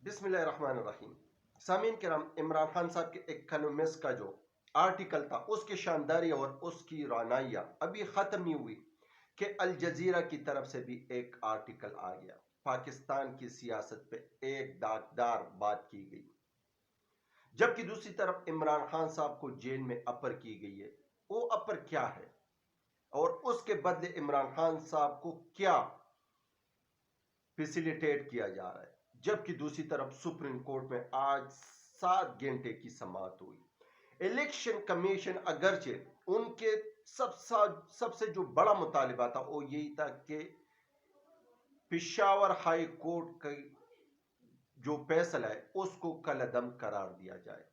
بسم اللہ الرحمن الرحیم۔ سامعین کرام، عمران خان صاحب کے اکنومسٹ کا جو آرٹیکل تھا اس کی شانداری اور اس کی رعنائیاں ابھی ختم نہیں ہوئی کہ الجزیرہ کی طرف سے بھی ایک آرٹیکل آ گیا۔ پاکستان کی سیاست پہ ایک داغدار بات کی گئی، جبکہ دوسری طرف عمران خان صاحب کو جیل میں اپر کی گئی ہے۔ وہ اپر کیا ہے اور اس کے بدلے عمران خان صاحب کو کیا فیسیلیٹیٹ کیا جا رہا ہے؟ جبکہ دوسری طرف سپریم کورٹ میں آج 7 گھنٹے کی سماعت ہوئی۔ الیکشن کمیشن اگرچہ ان کے سب سے جو بڑا مطالبہ تھا وہ یہی تھا کہ پشاور ہائی کورٹ کا جو فیصلہ ہے اس کو کالعدم قرار دیا جائے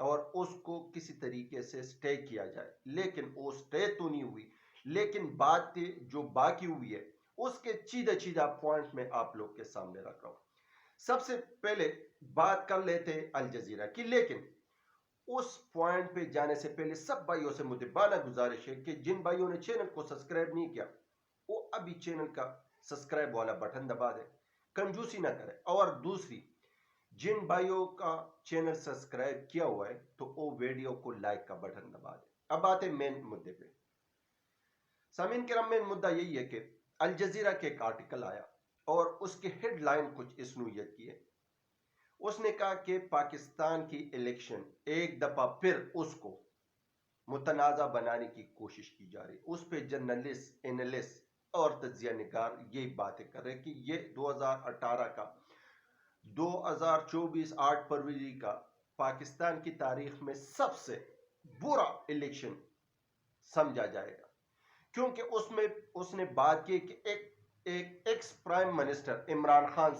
اور اس کو کسی طریقے سے سٹے کیا جائے، لیکن وہ سٹے تو نہیں ہوئی۔ لیکن بات جو باقی ہوئی ہے اس کے چیدہ پوائنٹ میں آپ لوگ کے سامنے رکھ رہا ہوں۔ سب سے پہلے بات کر لیتے ہیں الجزیرہ کی، لیکن اس پوائنٹ پہ جانے سے پہلے سب بھائیوں سے مدبانہ گزارش ہے کہ جن بھائیوں نے چینل کو سبسکرائب نہیں کیا وہ ابھی چینل کا سبسکرائب والا بٹن دبا دے، کنجوسی نہ کرے۔ اور دوسری، جن بھائیوں کا چینل سبسکرائب کیا ہوا ہے تو وہ ویڈیو کو لائک کا بٹن دبا دے۔ اب آتے مین مدے پہ۔ سامعین کرام، مین مدہ یہی ہے کہ الجزیرہ کے ایک آرٹیکل آیا اور اس کی ہیڈ لائن کچھ اس نوعیت کی ہے۔ اس نے کہا کہ پاکستان کی الیکشن ایک دفعہ پھر اس کو متنازع بنانے کی کوشش کی جا رہی۔ اس پہ جرنلسٹ، اینالسٹ اور تجزیہ نگار یہی باتیں کر رہے کہ یہ 2018 کا 2024 8 فروری کا پاکستان کی تاریخ میں سب سے برا الیکشن سمجھا جائے گا، کیونکہ اس نے بات کی کہ ایک ex prime minister Imran Khan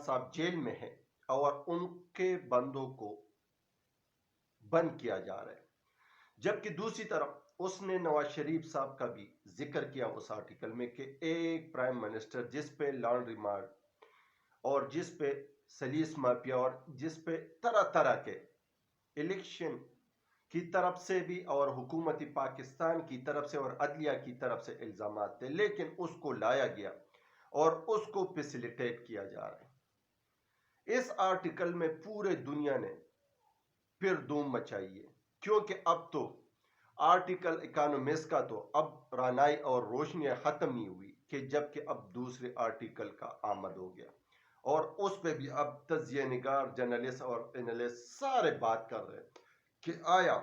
صاحب جیل میں ہیں اور ان کے بندوں کو بند کیا جا رہا ہے، جبکہ دوسری طرف اس نے نواز شریف صاحب کا بھی ذکر کیا اس آرٹیکل میں کہ ایک پرائم منسٹر جس پہ لانڈری مارٹ اور جس پہ سلیس مافیا اور جس پہ طرح طرح کے الیکشن کی طرف سے بھی اور حکومتی پاکستان کی طرف سے اور عدلیہ کی طرف سے الزامات تھے، لیکن اس کو لایا گیا اور اس کو فیسیلیٹیٹ کیا جا رہا ہے۔ اس آرٹیکل میں پورے دنیا نے پھر دھوم مچائی ہے، کیونکہ اب تو آرٹیکل اکانومسٹ کا تو اب رانائی اور روشنیاں ختم نہیں ہوئی کہ جبکہ اب دوسرے آرٹیکل کا آمد ہو گیا اور اس پہ بھی اب تجزیہ نگار، جرنلسٹ اور اینالسٹ سارے بات کر رہے ہیں کہ آیا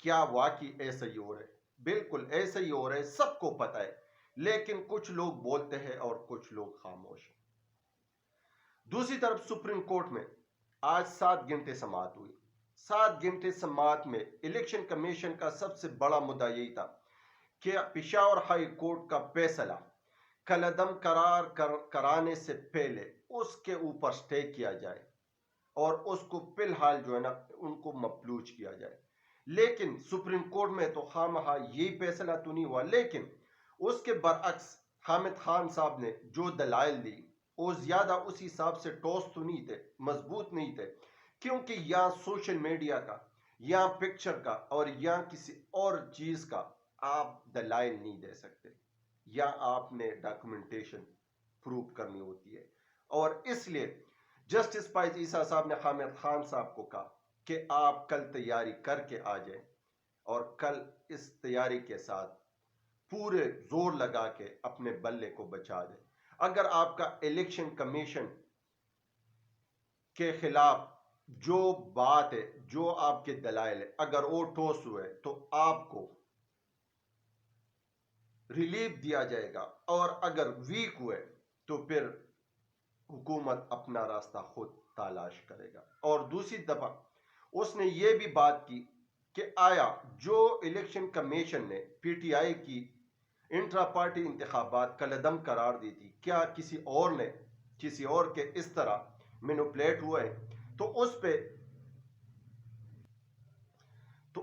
کیا واقعی ایسا ہی ہو رہا ہے؟ بالکل ایسا ہی ہو رہا ہے، سب کو پتہ ہے، لیکن کچھ لوگ بولتے ہیں اور کچھ لوگ خاموش ہیں۔ دوسری طرف سپریم کورٹ میں آج 7 گھنٹے سماعت ہوئی۔ 7 گھنٹے سماعت میں الیکشن کمیشن کا سب سے بڑا مدعا یہی تھا کہ پشاور ہائی کورٹ کا فیصلہ کالعدم قرار کرانے سے پہلے اس کے اوپر سٹے کیا جائے اور اس کو فی الحال جو ہے نا ان کو مفلوج کیا جائے۔ لیکن سپریم کورٹ میں تو خواہ یہی فیصلہ تو نہیں ہوا، لیکن اس کے برعکس حامد خان صاحب نے جو دلائل دی وہ زیادہ اسی حساب سے ٹوس تو نہیں تھے، مضبوط نہیں تھے، کیونکہ یہاں سوشل میڈیا کا، یہاں پکچر کا اور یہاں کسی اور چیز کا آپ دلائل نہیں دے سکتے، یا آپ نے ڈاکومنٹیشن پروف کرنی ہوتی ہے۔ اور اس لیے جسٹس فائز عیسیٰ صاحب نے حامد خان صاحب کو کہا کہ آپ کل تیاری کر کے آ جائیں اور کل اس تیاری کے ساتھ پورے زور لگا کے اپنے بلے کو بچا دیں۔ اگر آپ کا الیکشن کمیشن کے خلاف جو بات ہے، جو آپ کے دلائل ہے، اگر وہ ٹھوس ہوئے تو آپ کو ریلیف دیا جائے گا، اور اگر ویک ہوئے تو پھر حکومت اپنا راستہ خود تلاش کرے گا۔ اور دوسری دفعہ اس نے یہ بھی بات کی کہ آیا جو الیکشن کمیشن نے پی ٹی آئی کی انٹرا پارٹی انتخابات کالعدم قرار دی تھی، کیا کسی اور نے کسی اور کے اس طرح مینوپلیٹ ہوئے ہیں؟ تو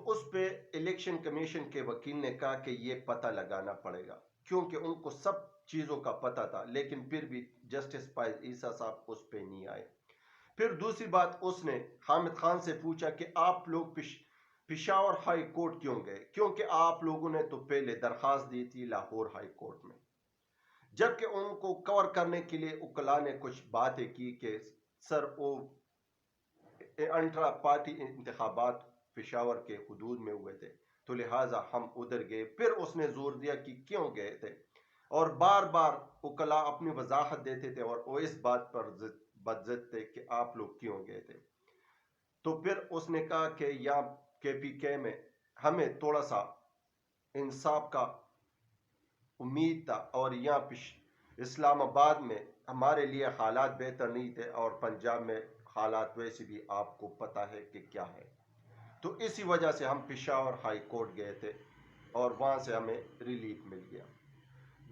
اس پہ الیکشن کمیشن کے وکیل نے کہا کہ یہ پتہ لگانا پڑے گا، کیونکہ ان کو سب چیزوں کا پتہ تھا، لیکن پھر بھی جسٹس فائز عیسیٰ صاحب اس پہ نہیں آئے۔ پھر دوسری بات اس نے حامد خان سے پوچھا کہ آپ لوگ پشاور ہائی کورٹ کیوں گئے؟ کیونکہ آپ لوگوں نے تو پہلے درخواست دی تھی لاہور ہائی کورٹ میں، جبکہ ان کو کور کرنے کے لیے وکلا نے کچھ باتیں کی کہ سر وہ انٹرا پارٹی انتخابات پشاور کے حدود میں ہوئے تھے تو لہٰذا ہم ادھر گئے. پھر اس نے زور دیا کہ کیوں گئے تھے اور بار بار وکلا اپنی وضاحت دیتے تھے اور وہ اس بات پر بدضد تھے کہ آپ لوگ کیوں گئے تھے. تو پھر اس نے کہا کہ یا KPK میں ہمیں تھوڑا سا انصاف کا امید تھا اور یہاں اسلام آباد میں ہمارے لیے حالات بہتر نہیں تھے اور پنجاب میں حالات ویسے بھی آپ کو پتہ ہے کہ کیا ہے. تو اسی وجہ سے ہم پشاور ہائی کورٹ گئے تھے اور وہاں سے ہمیں ریلیف مل گیا.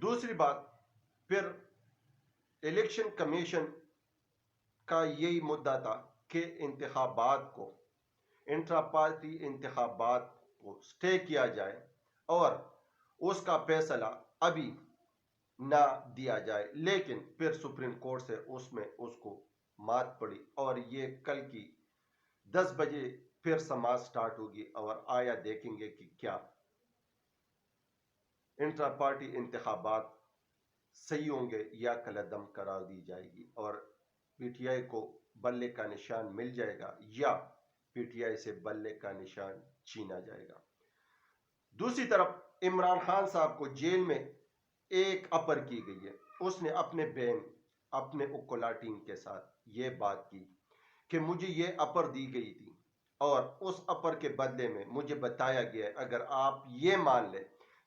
دوسری بات پھر الیکشن کمیشن کا یہی مدعا تھا کہ انتخابات کو انٹرا پارٹی انتخابات کو سٹے کیا جائے اور اس کا فیصلہ ابھی نہ دیا جائے. لیکن پھر سپریم کورٹ سے اس کو مات پڑی اور یہ کل کی 10 بجے پھر سماعت سٹارٹ ہوگی اور آیا دیکھیں گے کہ کیا انٹرا پارٹی انتخابات صحیح ہوں گے یا کالعدم قرار دی جائے گی اور PTI کو بلے کا نشان مل جائے گا یا PTI سے بلے کا نشان چھینا جائے گا. دوسری طرف عمران خان صاحب کو جیل میں ایک اپر کی گئی ہے. اس نے اپنے بہن اپنے وکلا ٹیم کے ساتھ یہ بات کی کہ مجھے یہ اپر دی گئی تھی اور اس اپر کے بدلے میں مجھے بتایا گیا ہے اگر آپ یہ مان لیں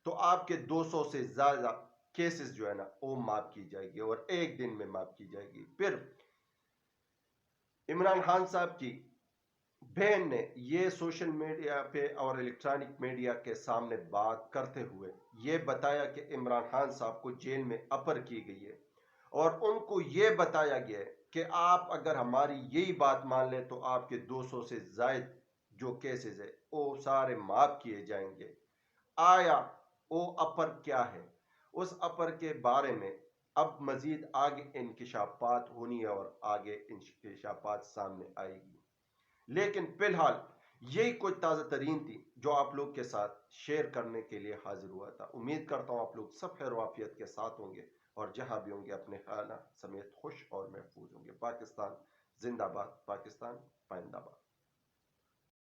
تو آپ کے 200 سے زیادہ کیسز جو ہے نا وہ معاف کی جائے گی اور ایک دن میں معاف کی جائے گی. پھر عمران خان صاحب کی بہن نے یہ سوشل میڈیا پہ اور الیکٹرانک میڈیا کے سامنے بات کرتے ہوئے یہ بتایا کہ عمران خان صاحب کو جیل میں اپر کی گئی ہے اور ان کو یہ بتایا گیا ہے کہ آپ اگر ہماری یہی بات مان لیں تو آپ کے 200 سے زائد جو کیسز ہے وہ سارے معاف کیے جائیں گے. آیا وہ اپر کیا ہے؟ اس اپر کے بارے میں اب مزید آگے انکشافات ہونی ہے اور آگے انکشافات سامنے آئے گی. لیکن فی الحال یہی کوئی تازہ ترین تھی جو آپ لوگ کے ساتھ شیئر کرنے کے لیے حاضر ہوا تھا. امید کرتا ہوں آپ لوگ سب خیر و عافیت کے ساتھ ہوں گے اور جہاں بھی ہوں گے اپنے خانہ سمیت خوش اور محفوظ ہوں گے. پاکستان زندہ باد، پاکستان پائندہ باد.